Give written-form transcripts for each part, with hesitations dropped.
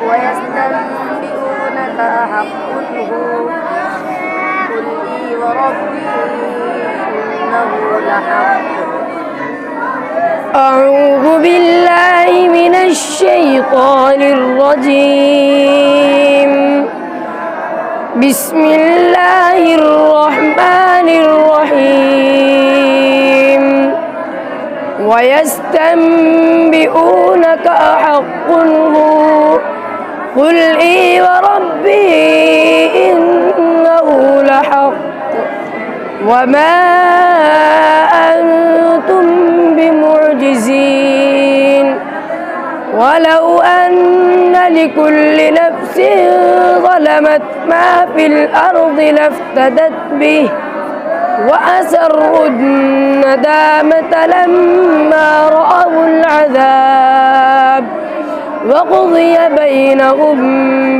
ويستنبئونك أحق هو قل إي وربي إنه لحق. أعوذ بالله من الشيطان الرجيم. بسم الله الرحمن الرحيم. ويستنبئونك أحق هو قل إي وربي إنه لحق وما أنتم بمعجزين ولو أن لكل نفس ظلمت ما في الأرض لافتدت به وأسروا الندامة لما رأوا العذاب وقضي بينهم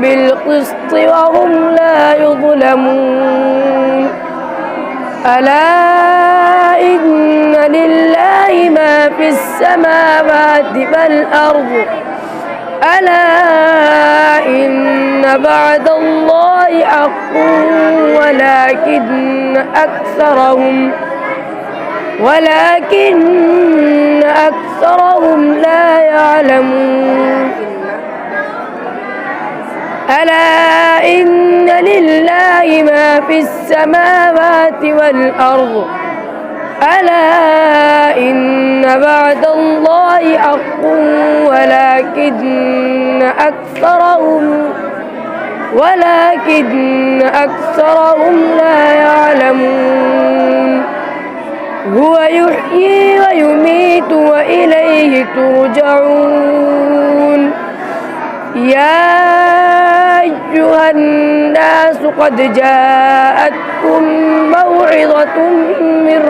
بالقسط وهم لا يظلمون. ألا إن لله ما في السماوات والأرض ألا إن بعد الله حق ولكن أكثرهم لا يعلمون. ألا إن لله ما في السماوات والأرض ألا إن بعد الله حق ولكن أكثرهم لا يعلمون. هو يحيي ويميت وإليه ترجعون. يا أيها الناس قد جاءتكم موعظة من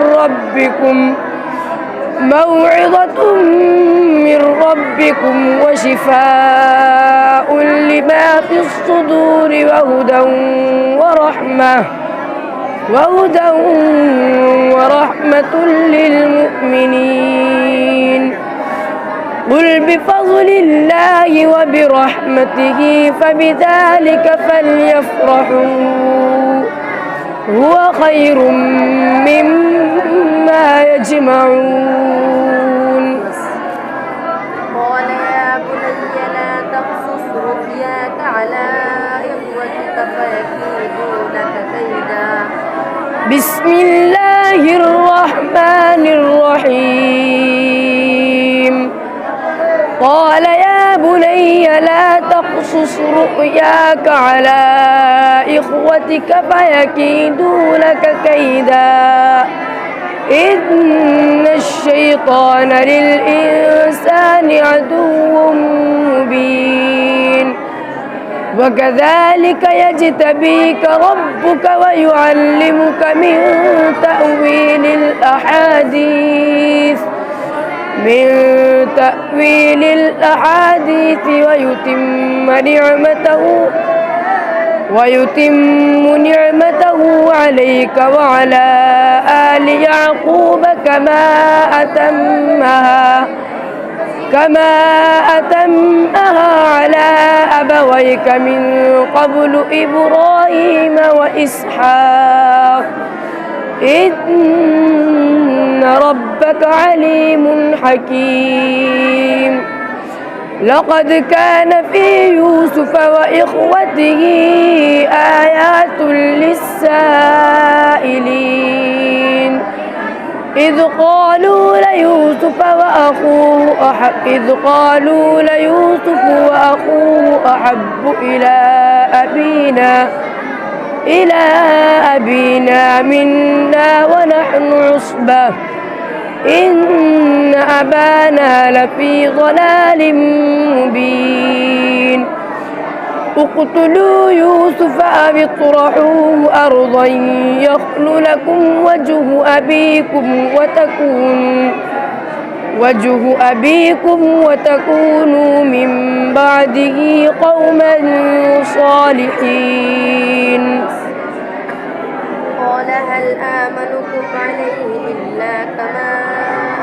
ربكم وشفاء لما في الصدور وهدى ورحمة للمؤمنين. قل بفضل الله وبرحمته فبذلك فليفرحوا هو خير مما يجمعون. قال يا بني لا تقصص رؤياك على إخوتك فيكيدوا لك كيدا. بسم الله الرحمن الرحيم. قال يا بني لا تقصص رؤياك على إخوتك فيكيدوا لك كيدا. إن الشيطان للإنسان عدو مبين. وكذلك يجتبيك ربك ويعلمك من تأويل الأحاديث ويتم نعمته عليك وعلى آل يعقوب كما أتمها على أبويك من قبل إبراهيم وإسحاق إن ربك عليم حكيم. لقد كان في يوسف وإخوته آيات للسائلين إذ قالوا ليوسف وأخوه أحب إلى أبينا منا ونحن عصبة إن أبانا لفي ضلال مبين. اقتلوا يوسف أو اطرحوه أرضا يخل لكم وجه أبيكم وتكونوا من بعده قوما صالحين. قال هل آمنكم عليه إلا كما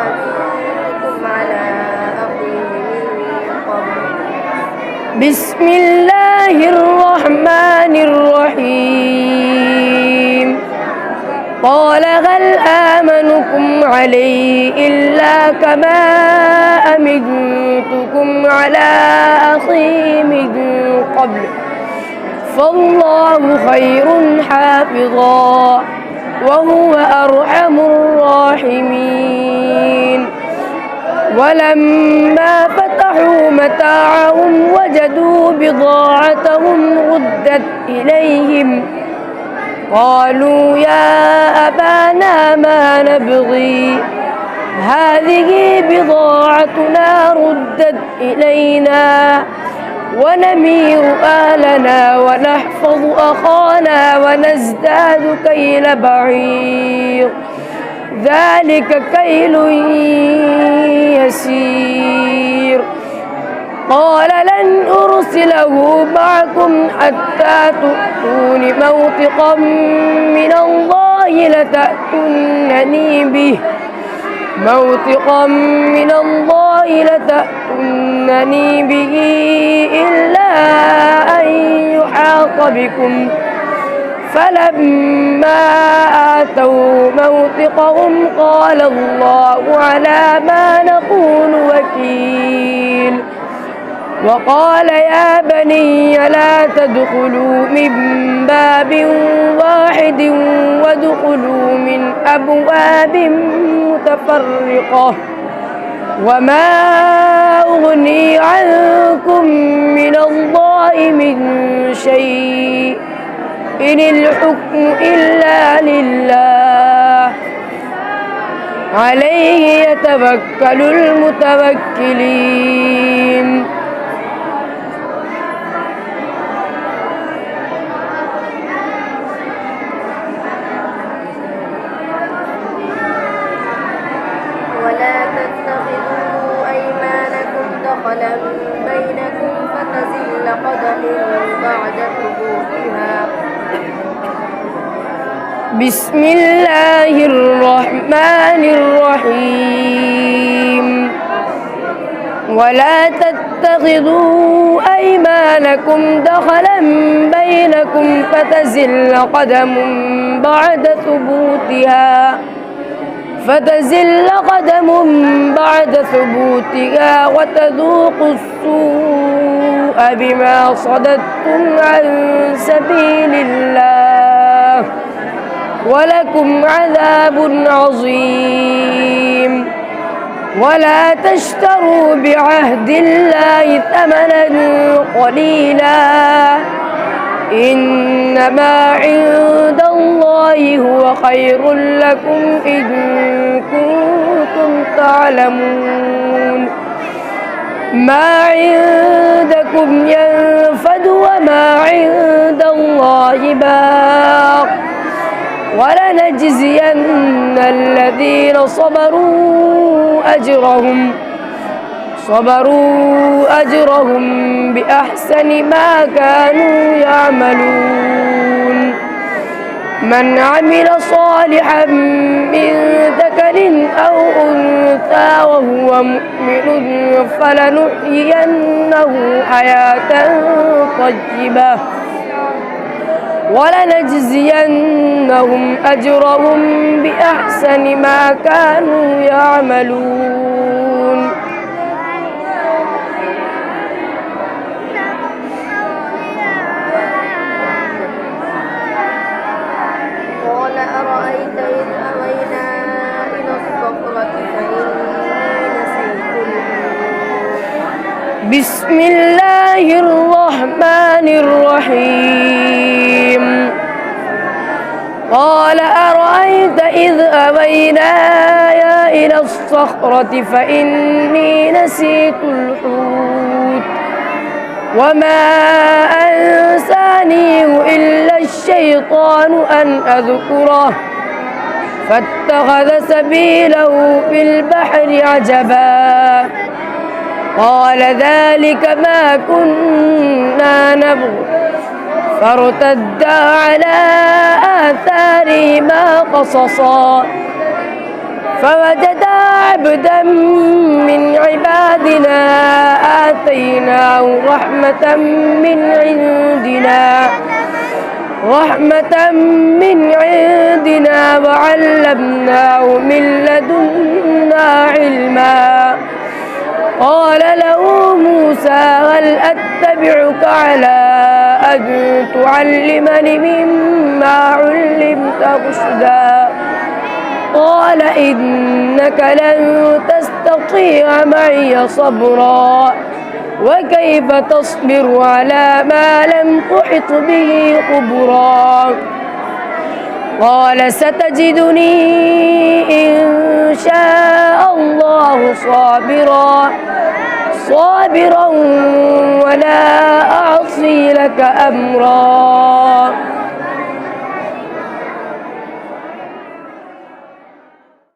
أمنتكم على أخيه من قبل بسم الله الرحمن الرحيم قال هل آمنكم عليه إلا كما أمنتكم على أخيه من قبل فالله خير حافظا وهو أرحم الراحمين ولما فتحوا متاعهم وجدوا بضاعتهم ردت إليهم قالوا يا أبانا ما نبغي هذه بضاعتنا ردت إلينا ونمير أهلنا ونحفظ أخانا ونزداد كيل بعير ذلك كيل يسير قال لن أرسله معكم حتى تؤتون موثقا من الله لتأتونني به إلا أن يحاط بكم فلما آتوا موثقهم قال الله على ما نقول وكيل وقال يا بني لا تدخلوا من باب واحد وادخلوا من أبواب متفرقة وما أغني عنكم من الله من شيء إن الحكم إلا لله عليه يتوكل المتوكلين ولا تتخذوا أيمانكم دخلا بينكم فتزل قدم بعد ثبوتها بسم الله الرحمن الرحيم ولا تتخذوا أيمانكم دخلا بينكم فتزل قدم بعد ثبوتها وتذوقوا السوء بما صددتم عن سبيل الله ولكم عذاب عظيم ولا تشتروا بعهد الله ثمنا قليلا إنما عند الله هو خير لكم إن كنتم تعلمون ما عندكم ينفد وما عند الله باق ولنجزين الذين صبروا أجرهم بأحسن ما كانوا يعملون من عمل صالحا من ذكر أو أنثى وهو مؤمن فلنحيينه حياة طيبة ولنجزينهم أجرهم بأحسن ما كانوا يعملون قال أرأيت إذ أوينا إلى الصخرة فإني نسيت الحوت بسم الله الرحمن الرحيم قال أرأيت إذ أوينا إلى الصخرة فإني نسيت الحوت وما أنسانيه إلا الشيطان أن أذكره فاتخذ سبيله في البحر عجبا قال ذلك ما كنا نبغي فارتدا على آثارهما قصصا فوجدا عبدا من عبادنا آتيناه رحمة من عندنا وعلمناه من لدنا علما قال له موسى هل أتبعك على أن تعلمني مما علمت رشدا قال إنك لن تستطيع معي صبرا وكيف تصبر على ما لم تحط به خبرا قال ستجدني إن شاء الله صابرا ولا أعصي لك أمرا